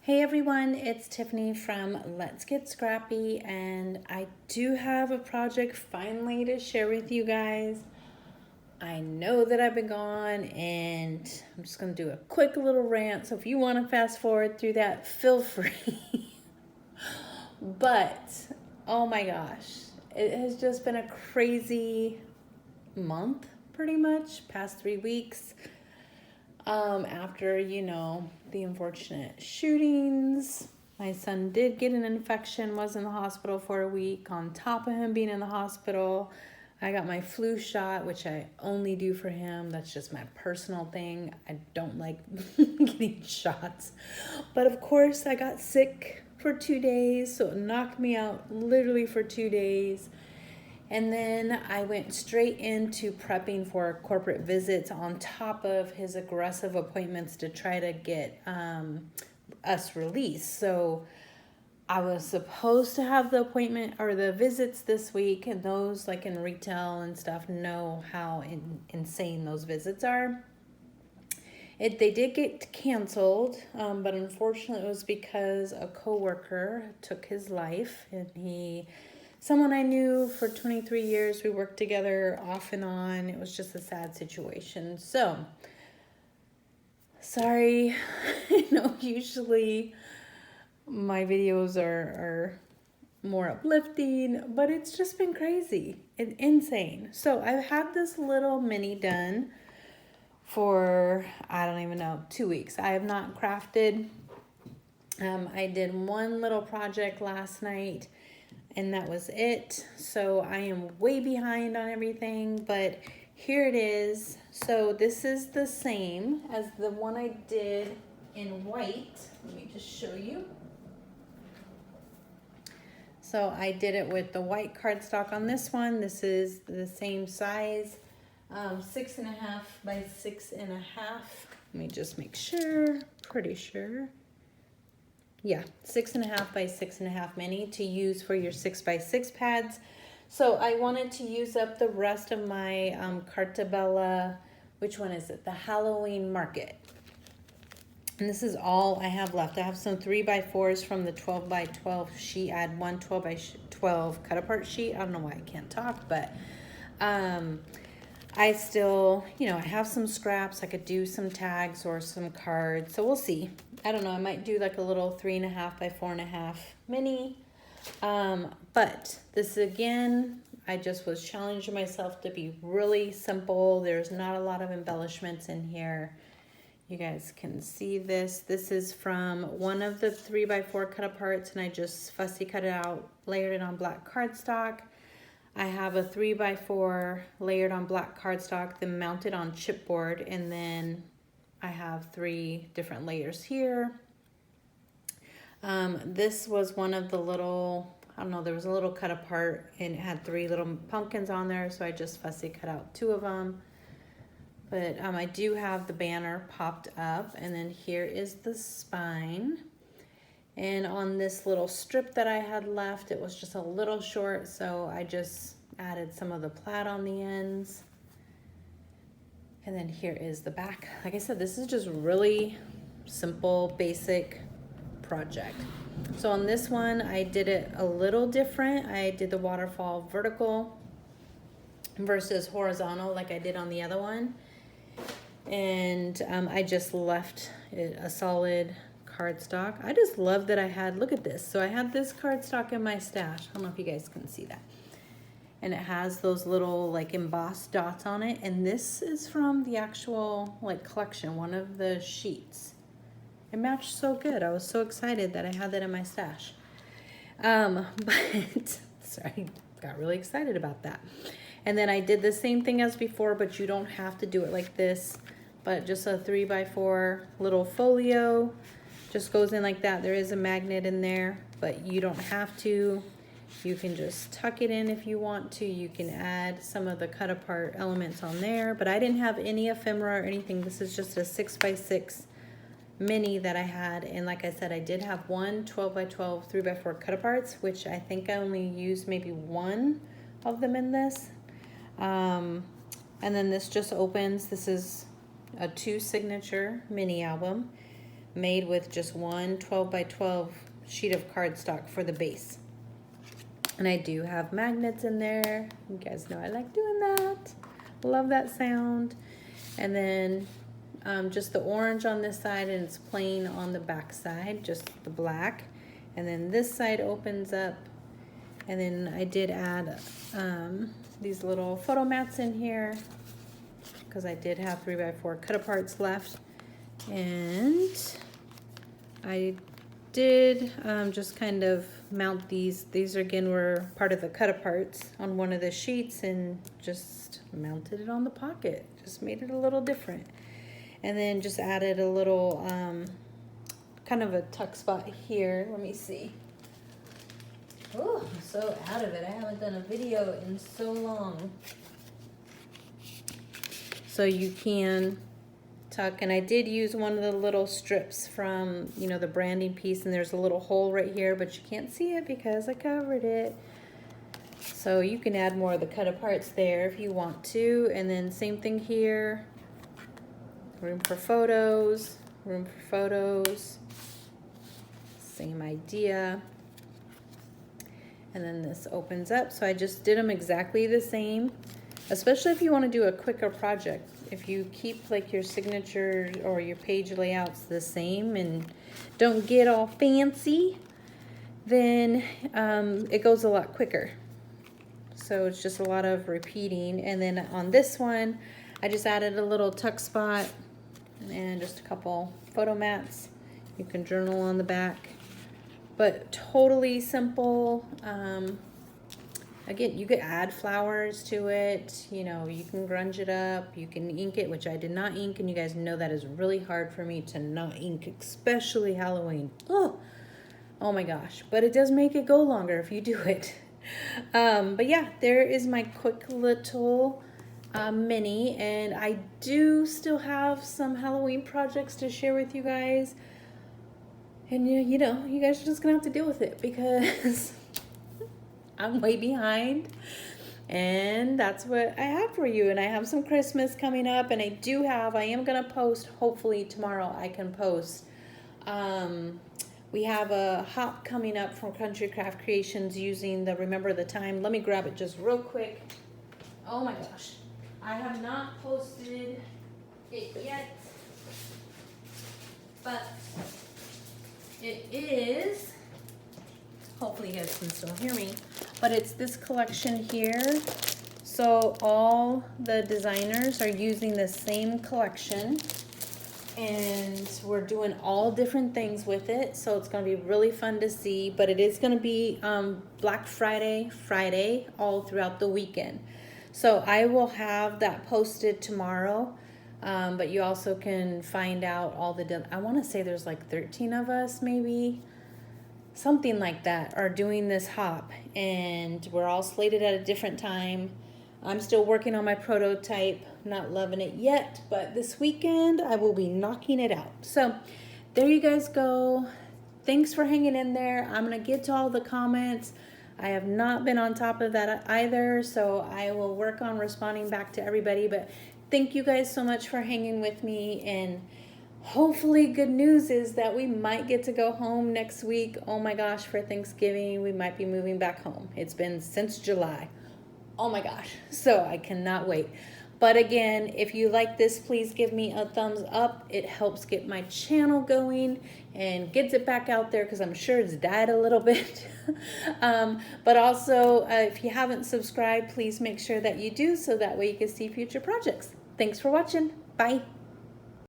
Hey everyone, it's Tiffany from Let's Get Scrappy, and I do have a project finally to share with you guys. I know that I've been gone, and I'm just going to do a quick little rant, so if you want to fast forward through that, feel free. But, oh my gosh, it has just been a crazy month, pretty much, past 3 weeks. After, the unfortunate shootings, my son did get an infection, was in the hospital for a week. On top of him being in the hospital, I got my flu shot, which I only do for him. That's just my personal thing. I don't like getting shots. But of course, I got sick for 2 days, so it knocked me out literally for 2 days. And then I went straight into prepping for corporate visits on top of his aggressive appointments to try to get us released. So I was supposed to have the appointment or the visits this week, and those like in retail and stuff know how insane those visits are. They did get canceled, but unfortunately it was because a coworker took his life, and someone I knew for 23 years. We worked together off and on. It was just a sad situation. So, sorry. Usually my videos are more uplifting, but it's just been crazy and insane. So, I've had this little mini done for, I don't even know, 2 weeks. I have not crafted. I did one little project last night, and that was it. So I am way behind on everything, but here it is. So this is the same as the one I did in white. Let me just show you. So I did it with the white cardstock on this one. This is the same size, 6.5 by 6.5. Let me just make sure, pretty sure. Yeah, 6.5 by 6.5 mini to use for your 6x6 pads. So I wanted to use up the rest of my Carta Bella, which one is it? The Halloween Market. And this is all I have left. I have some 3x4s from the 12x12 sheet. I had one 12x12 cut apart sheet. I don't know why I can't talk, but I still, I have some scraps. I could do some tags or some cards. So we'll see. I don't know. I might do like a little 3.5 by 4.5 mini. But this again, I just was challenging myself to be really simple. There's not a lot of embellishments in here. You guys can see this. This is from one of the 3x4 cut aparts, and I just fussy cut it out, layered it on black cardstock. I have a 3x4 layered on black cardstock, then mounted on chipboard, and then I have 3 different layers here. This was one of the little, I don't know, there was a little cut apart, and it had 3 little pumpkins on there, so I just fussy cut out 2 of them. But I do have the banner popped up, and then here is the spine. And on this little strip that I had left, it was just a little short, so I just added some of the plaid on the ends. And then here is the back. Like I said, this is just really simple, basic project. So on this one, I did it a little different. I did the waterfall vertical versus horizontal like I did on the other one. And I just left it a solid cardstock. I just love that I had, look at this. So I had this cardstock in my stash. I don't know if you guys can see that. And it has those little like embossed dots on it. And this is from the actual like collection, one of the sheets. It matched so good. I was so excited that I had that in my stash. But sorry, got really excited about that. And then I did the same thing as before, but you don't have to do it like this. But just a 3x4 little folio. Just goes in like that. There is a magnet in there, but you don't have to. You can just tuck it in if you want to. You can add some of the cut apart elements on there, but I didn't have any ephemera or anything. This is just a 6x6 mini that I had. And like I said, I did have one 12x12 3x4 cut aparts, which I think I only used maybe one of them in this. And then this just opens. This is a 2 signature mini album. made with just one 12 by 12 sheet of cardstock for the base. And I do have magnets in there. You guys know I like doing that. Love that sound. And then just the orange on this side, and it's plain on the back side, just the black. And then this side opens up. And then I did add these little photo mats in here because I did have 3x4 cut aparts left. And I did just kind of mount these. These again were part of the cut aparts on one of the sheets, and just mounted it on the pocket. Just made it a little different. And then just added a little kind of a tuck spot here. Let me see. Oh, I'm so out of it. I haven't done a video in so long. So you can tuck, and I did use one of the little strips from, you know, the branding piece, and there's a little hole right here, but you can't see it because I covered it. So you can add more of the cut aparts there if you want to. And then same thing here. Room for photos, room for photos. Same idea. And then this opens up. So I just did them exactly the same, especially if you want to do a quicker project. If you keep like your signature or your page layouts the same and don't get all fancy, then it goes a lot quicker. So it's just a lot of repeating. And then on this one, I just added a little tuck spot and just a couple photo mats. You can journal on the back, but totally simple. Again, you could add flowers to it. You know, you can grunge it up. You can ink it, which I did not ink, and you guys know that is really hard for me to not ink, especially Halloween. Oh my gosh. But it does make it go longer if you do it. But yeah, there is my quick little mini, and I do still have some Halloween projects to share with you guys. And you know, you guys are just gonna have to deal with it because I'm way behind, and that's what I have for you. And I have some Christmas coming up, and I am gonna post, hopefully tomorrow I can post. We have a hop coming up from Country Craft Creations using the Remember the Time. Let me grab it just real quick. Oh my gosh. I have not posted it yet, but it is, hopefully you guys can still hear me, but it's this collection here. So all the designers are using the same collection, and we're doing all different things with it. So it's going to be really fun to see, but it is going to be Black Friday, all throughout the weekend. So I will have that posted tomorrow, but you also can find out all the, I want to say there's like 13 of us, maybe something like that, are doing this hop, and we're all slated at a different time. I'm still working on my prototype, not loving it yet, but this weekend I will be knocking it out. So there you guys go. Thanks for hanging in there. I'm going to get to all the comments. I have not been on top of that either, so I will work on responding back to everybody. But thank you guys so much for hanging with me, and hopefully good news is that we might get to go home next week. Oh my gosh, for Thanksgiving, we might be moving back home. It's been since July. Oh my gosh, so I cannot wait. But again, if you like this, please give me a thumbs up. It helps get my channel going and gets it back out there, because I'm sure it's died a little bit. But also, if you haven't subscribed, please make sure that you do, so that way you can see future projects. Thanks for watching. Bye.